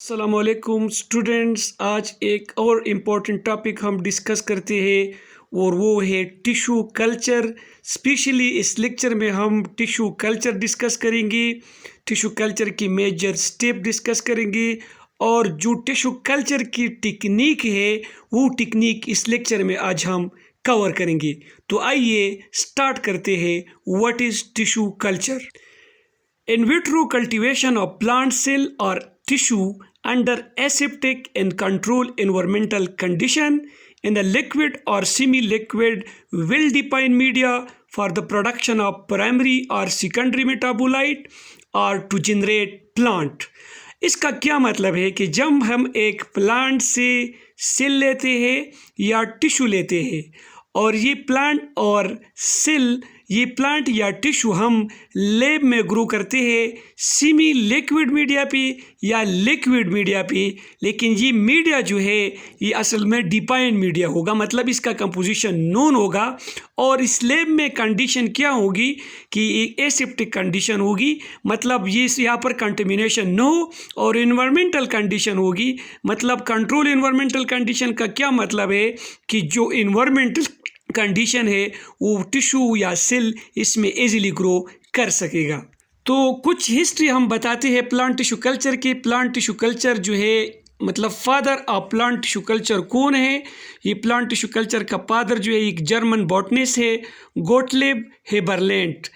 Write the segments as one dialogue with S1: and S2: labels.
S1: अस्सलामुअलैकुम स्टूडेंट्स, आज एक और इम्पोर्टेंट टॉपिक हम डिस्कस करते हैं और वो है टिश्यू कल्चर। स्पेशली इस लेक्चर में हम टिश्यू कल्चर डिस्कस करेंगे, टिश्यू कल्चर की मेजर स्टेप डिस्कस करेंगे और जो टिश्यू कल्चर की टेक्निक है वो टेक्निक इस लेक्चर में आज हम कवर करेंगे। तो आइए स्टार्ट करते हैं। What is tissue culture? In vitro cultivation of plant cell or tissue under aseptic and controlled environmental condition in a liquid or semi-liquid well-defined media for the production of primary or secondary metabolite or to generate plant। इसका क्या मतलब है कि जब हम एक plant से cell लेते हैं या टिश्यू लेते हैं और ये प्लांट और सेल, ये प्लांट या टिश्यू हम लैब में ग्रो करते हैं सेमी लिक्विड मीडिया पे या लिक्विड मीडिया पे, लेकिन ये मीडिया जो है ये असल में डिफाइंड मीडिया होगा, मतलब इसका कंपोजिशन नोन होगा। और इस लैब में कंडीशन क्या होगी कि एसेप्टिक कंडीशन होगी, मतलब ये यहाँ पर कंटेमिनेशन न हो, और इन्वायरमेंटल कंडीशन होगी, मतलब कंट्रोल इन्वायरमेंटल कंडीशन का क्या मतलब है कि जो इन्वायरमेंटल कंडीशन है वो टिश्यू या सेल इसमें इजीली ग्रो कर सकेगा। तो कुछ हिस्ट्री हम बताते हैं प्लांट टिश्यू कल्चर की। प्लांट टिश्यू कल्चर जो है, मतलब father of plant tissue culture कौन है? ये प्लांट टिश्यू कल्चर का फादर जो है एक जर्मन बॉटनिस्ट है, गोटलिब हेबरलैंड।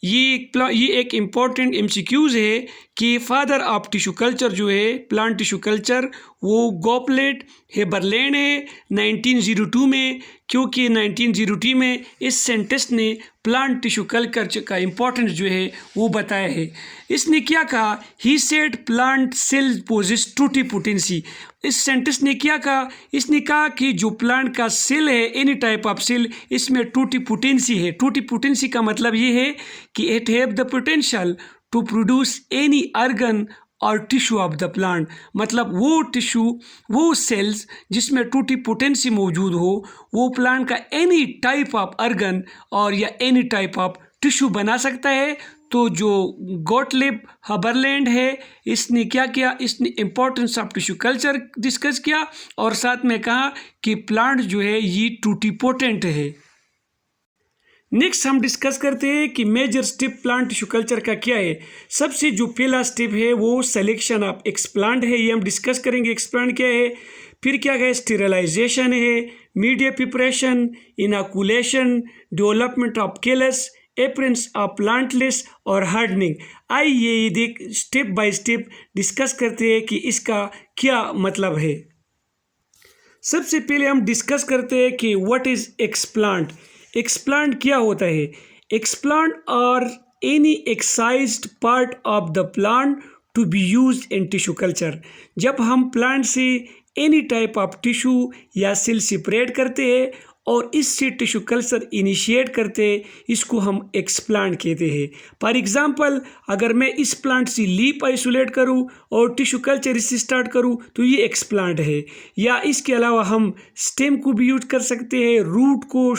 S1: ये एक इम्पॉर्टेंट एमसीक्यूज़ है कि फादर ऑफ टिश्यू कल्चर जो है प्लांट टिश्यू कल्चर वो गोटलिब हेबरलैंड है 1902 में, क्योंकि 1902 में इस साइंटिस्ट ने प्लांट टिश्यू कल्चर का इम्पोर्टेंस जो है वो बताया है। इसने क्या कहा? He said plant cell possess totipotency. इस साइंटिस्ट ने क्या कहा? इसने कहा कि जो प्लांट का सेल है, एनी टाइप ऑफ सेल, इसमें टोटिपोटेंसी है। टोटिपोटेंसी का मतलब ये है कि it have the potential to produce any organ और टिश्यू ऑफ द प्लांट, मतलब वो टिश्यू, वो सेल्स जिसमें टोटिपोटेंसी मौजूद हो, वो प्लांट का एनी टाइप ऑफ ऑर्गन और या एनी टाइप ऑफ टिश्यू बना सकता है। तो जो गोटलिब हेबरलैंड है, इसने क्या किया? इसने importance of tissue culture discuss किया और साथ में कहा कि प्लांट जो है ये टोटिपोटेंट है। नेक्स्ट हम डिस्कस करते हैं कि major step plant tissue culture का क्या है। सबसे जो पहला स्टेप है वो सिलेक्शन ऑफ एक्सप्लांट है, ये हम डिस्कस करेंगे एक्सप्लांट क्या है। फिर क्या है? स्टेरिलाइजेशन है, media preparation, inoculation, development of callus, appearance of plantlets और हार्डनिंग। आइए ये देख स्टेप बाय स्टेप डिस्कस करते हैं कि इसका क्या मतलब है। सबसे पहले हम डिस्कस करते हैं कि व्हाट इज एक्सप्लांट। एक्सप्लांट क्या होता है? Explant are any excised part of the plant to be used in tissue culture. जब हम प्लांट से एनी टाइप ऑफ टिश्यू या सेल सेपरेट करते हैं और इससे टिश्यू कल्चर इनिशिएट करते हैं, इसको हम एक्सप्लांट कहते हैं। फॉर एग्जांपल, अगर मैं इस प्लांट से लीफ आइसोलेट करूं और टिश्यू कल्चर इससे स्टार्ट करूं तो ये एक्सप्लांट है। या इसके अलावा हम स्टेम को भी यूज कर सकते हैं, रूट को,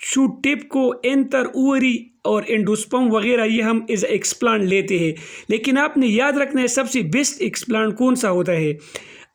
S1: शूट टिप को, एंथर, ओवरी और एंडोस्पर्म वगैरह, ये हम एज एक्सप्लांट लेते हैं। लेकिन आपने याद रखना है सबसे बेस्ट एक्सप्लांट कौन सा होता है।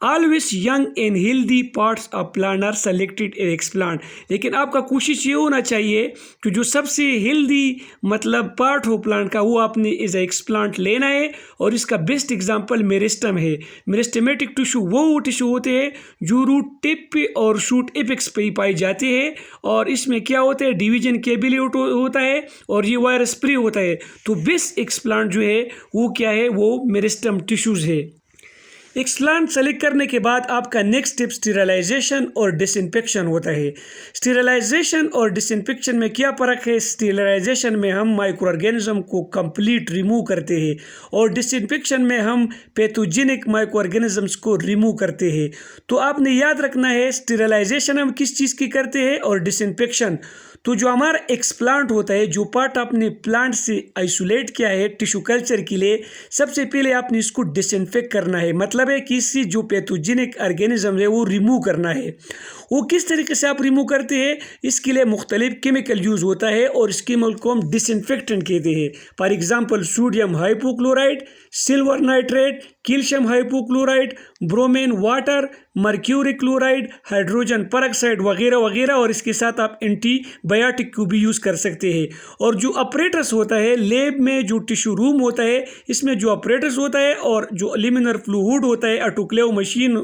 S1: Always young and healthy parts of plant are selected as explant. लेकिन आपका कोशिश ये होना चाहिए कि जो सबसे हेल्दी मतलब पार्ट हो प्लांट का वो आपने एज एक्सप्लांट लेना है। और इसका बेस्ट एग्जांपल मेरिस्टम है। मेरिस्टेमेटिक टिश्यू वो टिश्यू होते हैं जो रूट टिप पे और शूट एपेक्स पे ही पाए जाते हैं, और इसमें क्या होता है? डिवीजन केबिली होता है और ये वायरस फ्री होता है। तो बेस्ट एक्सप्लांट जो है वो क्या है? वो मेरिस्टम टिश्यूज है। एक्सप्लांट सेलेक्ट करने के बाद आपका नेक्स्ट स्टेप स्टेरिलाइजेशन और डिसइंफेक्शन होता है। स्टेरिलाइजेशन और डिसइंफेक्शन में क्या फ़र्क है? स्टेरिलाइजेशन में हम माइक्रो ऑर्गेनिज्म को कंप्लीट रिमूव करते हैं और डिसइंफेक्शन में हम पैथोजेनिक माइक्रो ऑर्गेनिजम्स को रिमूव करते हैं। तो आपने याद रखना है स्टेरिलाइजेशन हम किस चीज़ की करते हैं और डिसइंफेक्शन। तो जो हमारा एक्सप्लांट होता है, जो पार्ट आपने प्लांट से आइसोलेट किया है टिश्यू कल्चर के लिए, सबसे पहले आपने इसको डिसइंफेक्ट करना है, मतलब है कि इससे जो पैथोजेनिक ऑर्गेनिज्म है वो रिमूव करना है। वो किस तरीके से आप रिमूव करते हैं? इसके लिए मुख्तलिफ केमिकल यूज़ होता है और इस केमिकल को हम डिसइंफेक्टेंट कहते हैं। For example sodium hypochloride, silver nitrate, calcium hypochloride, bromine water, mercury chloride, hydrogen peroxide वगैरह वगैरह। और इसके साथ आप एंटीबायोटिक को भी यूज़ कर सकते हैं। और जो अपरेटस होता है लैब में, जो टिश्यू रूम होता है, इसमें जो अपरेटस होता है और जो लिमिनर फ्लूइड होता है, ऑटोक्लेव मशीन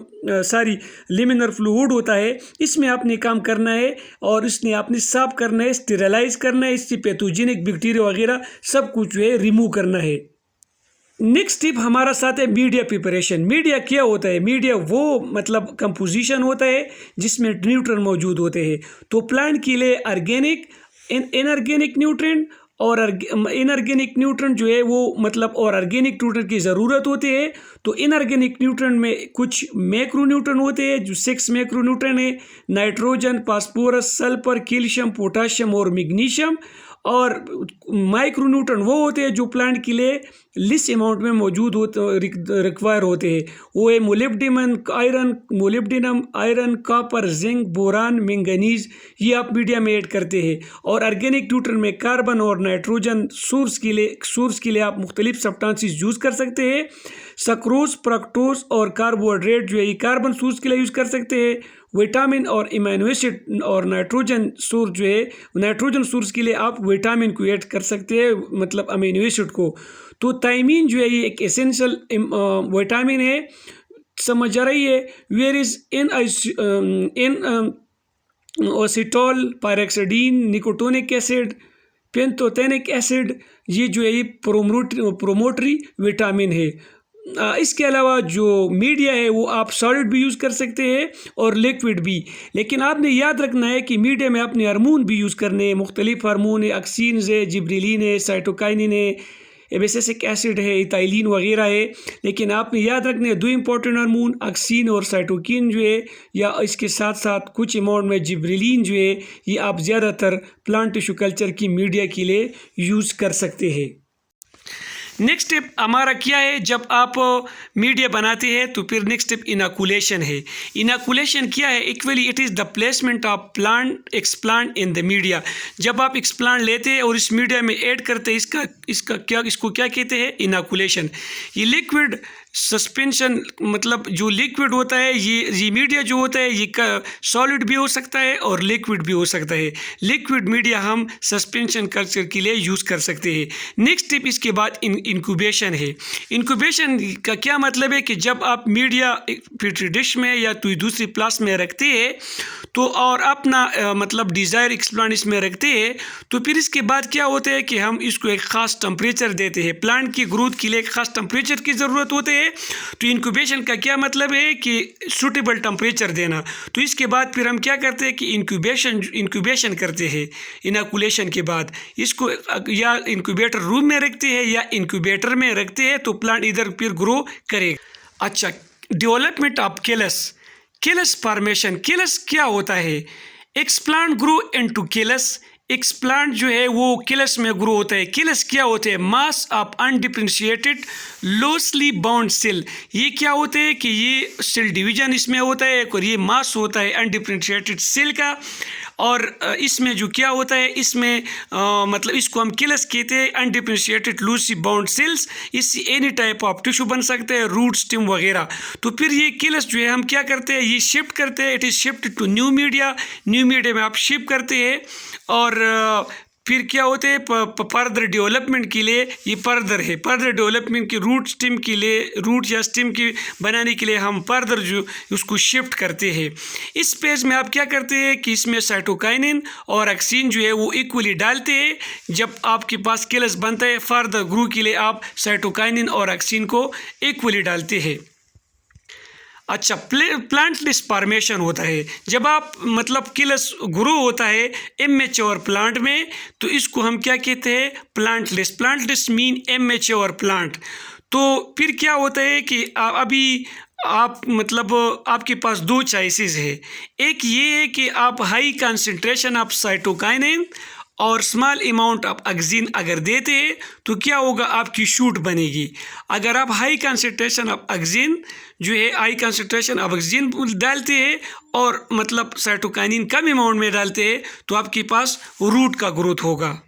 S1: लिमिनर फ्लूइड होता है, इसमें आपने काम करना है और इसने आपने साफ करना है, स्टेरलाइज करना है, इससे पैथोजेनिक बैक्टीरिया वगैरह सब कुछ जो है रिमूव करना है। नेक्स्ट टिप हमारा साथ है मीडिया प्रिपरेशन। मीडिया क्या होता है? मीडिया वो मतलब कंपोजिशन होता है जिसमें न्यूट्रन मौजूद होते हैं। तो प्लांट के लिए ऑर्गेनिक, इनऑर्गेनिक न्यूट्रिएंट और इनऑर्गेनिक न्यूट्रिएंट जो है वो मतलब और ऑर्गेनिक न्यूट्रिएंट की ज़रूरत होती है। तो इनऑर्गेनिक न्यूट्रिएंट में कुछ मैक्रो न्यूट्रिएंट होते हैं, जो 6 मैक्रो न्यूट्रिएंट है: nitrogen, phosphorus, sulphur, calcium, potassium और मैग्नीशियम। और माइक्रो न्यूट्रिएंट वो होते हैं जो प्लांट के लिए लिस अमाउंट में मौजूद होते रिक्वायर होते हैं। वो है molybdenum, iron, copper, zinc, boron, manganese, ये आप मीडिया में ऐड करते हैं। और ऑर्गेनिक न्यूट्रिएंट में कार्बन और नाइट्रोजन सोर्स के लिए आप मुख्तलिफ सब्सटेंसेस यूज़ कर सकते हैं। सक्रोज, फ्रक्टोज और कार्बोहाइड्रेट जो है ये कार्बन सोर्स के लिए यूज़ कर सकते हैं। विटामिन और अमीनो एसिड और नाइट्रोजन सोर्स जो है, नाइट्रोजन सोर्स के लिए आप विटामिन को ऐड कर सकते हैं, मतलब अमीनो एसिड को। तो थायमीन जो है ये एक एसेंशियल विटामिन है। समझ आ रही है? Where is inositol, pyridoxine, nicotinic acid, pantothenic acid, ये जो है ये प्रोमोटरी विटामिन है। इसके अलावा जो मीडिया है वो आप सॉलिड भी यूज़ कर सकते हैं और लिक्विड भी। लेकिन आपने याद रखना है कि मीडिया में अपने हार्मोन भी यूज़ करने हैं। मुख्तलिफ हार्मोन है, ऑक्सीन है, जिब्रेलिन है, साइटोकाइनिन है, एब्सिसिक एसिड है, इथाइलिन वगैरह है। लेकिन आपने याद रखने हैं 2 इंपॉर्टेंट हार्मोन, ऑक्सीन और साइटोकिन जो है, या इसके साथ साथ कुछ अमाउंट में जिब्रेलिन जो है, ये आप ज़्यादातर प्लांट टिश्यू कल्चर की मीडिया के लिए यूज़ कर सकते हैं। नेक्स्ट स्टेप हमारा क्या है? जब आप मीडिया बनाते हैं तो फिर नेक्स्ट स्टेप इनोकुलेशन है। इनोकुलेशन क्या है? Equally it is the placement of plant explant in the media. जब आप एक्सप्लांट लेते हैं और इस मीडिया में ऐड करते हैं, इसको क्या कहते हैं? इनोकुलेशन। ये लिक्विड सस्पेंशन, मतलब जो लिक्विड होता है, ये मीडिया जो होता है ये सॉलिड भी हो सकता है और लिक्विड भी हो सकता है। लिक्विड मीडिया हम सस्पेंशन कल्चर के लिए यूज़ कर सकते हैं। नेक्स्ट स्टेप इसके बाद इंक्यूबेशन है। इंक्यूबेशन का क्या मतलब है कि जब आप मीडिया पेट्री डिश में या दूसरी प्लास में रखते हैं तो और अपना मतलब डिज़ायर एक्सप्लांट इसमें रखते हैं, तो फिर इसके बाद क्या होता है कि हम इसको एक ख़ास टेम्परेचर देते हैं। प्लांट की ग्रोथ के लिए एक ख़ास टेम्परेचर की ज़रूरत होती है। तो इंक्यूबेशन का क्या मतलब है कि सूटेबल टेम्परेचर देना। तो इसके बाद फिर हम क्या करते हैं कि इंक्यूबेशन करते हैं। इनोकुलेशन के बाद इसको या इंक्यूबेटर रूम में रखते हैं या इंक्यूबेटर में रखते हैं, तो प्लांट इधर फिर ग्रो करेगा। अच्छा, development of callus formation. Callus क्या होता है? Explant grow into callus. Explant जो है वो केलस में ग्रो होता है। केलस क्या होते हैं? Mass of undifferentiated loosely bound cell. ये क्या होते हैं कि ये सेल डिवीजन इसमें होता है और ये मास होता है अनडिफरेंशिएटेड सेल का। और इसमें जो क्या होता है, इसमें मतलब इसको हम केलस कहते हैं, अनडिफरेंशिएटेड लूजली बाउंड सेल्स। इससे एनी टाइप ऑफ टिश्यू बन सकते हैं, रूट, स्टेम वगैरह। तो फिर ये केलस जो है हम क्या करते हैं, ये शिफ्ट करते हैं। It is shift to new media में आप शिफ्ट करते हैं। और फिर क्या होते हैं, फर्दर डेवलपमेंट के लिए ये फर्दर डेवलपमेंट के रूट स्टेम के लिए, रूट या स्टेम की बनाने के लिए हम फर्दर जो उसको शिफ्ट करते हैं। इस पेज में आप क्या करते हैं कि इसमें साइटोकाइनिन और ऑक्सीन जो है वो इक्वली डालते हैं। जब आपके पास केलस बनता है, फर्दर ग्रो के लिए आप साइटोकाइनिन और ऑक्सीन को इक्वली डालते हैं। अच्छा, प्लांट लिस्ट फॉर्मेशन होता है। जब आप मतलब केलस ग्रो होता है इमेच्योर प्लांट में, तो इसको हम क्या कहते हैं? Plant list mean immature plant. तो फिर क्या होता है कि अभी आप मतलब आपके पास 2 चॉइसेस है। एक ये है कि आप हाई कंसंट्रेशन ऑफ साइटोकाइनिन और स्मॉल अमाउंट ऑफ ऑक्सीजन अगर देते हैं तो क्या होगा, आपकी शूट बनेगी। अगर आप हाई कंसंट्रेशन ऑफ ऑक्सीजन जो है, हाई कंसंट्रेशन ऑफ ऑक्सीजन डालते हैं और मतलब साइटोकाइनिन कम अमाउंट में डालते हैं, तो आपके पास रूट का ग्रोथ होगा।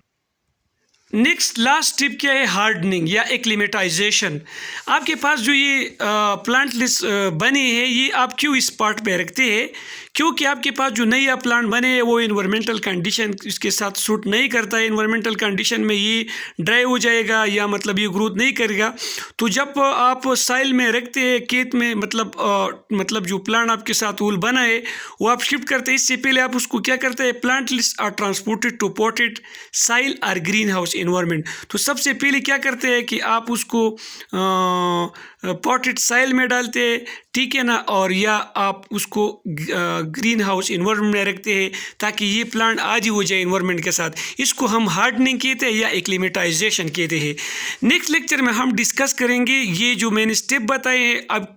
S1: नेक्स्ट लास्ट स्टेप क्या है, हार्डनिंग या एक्लिमेटाइजेशन। आपके पास जो ये प्लांट लिस्ट बने हैं ये आप क्यों इस पार्ट पे रखते हैं, क्योंकि आपके पास जो नया प्लांट बने हैं वो इन्वायरमेंटल कंडीशन इसके साथ सूट नहीं करता है। इन्वायरमेंटल कंडीशन में ये ड्राई हो जाएगा या मतलब ये ग्रोथ नहीं करेगा। तो जब आप साइल में रखते हैं खेत में, मतलब जो प्लांट आपके साथ वूल बना है वो आप शिफ्ट करते हैं, इससे पहले आप उसको क्या करते हैं, plantlets are transported to potted soil और ग्रीन हाउस इन्वायरमेंट। तो सबसे पहले क्या करते हैं कि आप उसको पॉटेड साइल में डालते हैं, ठीक है ना, और या आप उसको ग्रीन हाउस इन्वायरमेंट में रखते हैं ताकि ये प्लांट आज ही हो जाए इन्वायरमेंट के साथ। इसको हम हार्डनिंग कहते हैं या एक्लिमेटाइजेशन कहते हैं। नेक्स्ट लेक्चर में हम डिस्कस करेंगे ये जो मैंने स्टेप बताए हैं, अब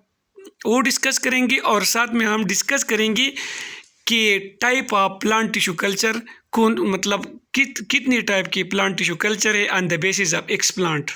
S1: वो डिस्कस करेंगे और साथ में हम डिस्कस करेंगे कि type of plant tissue culture कौन, मतलब कितने टाइप के प्लांट टिश्यू कल्चर है on the basis of explant.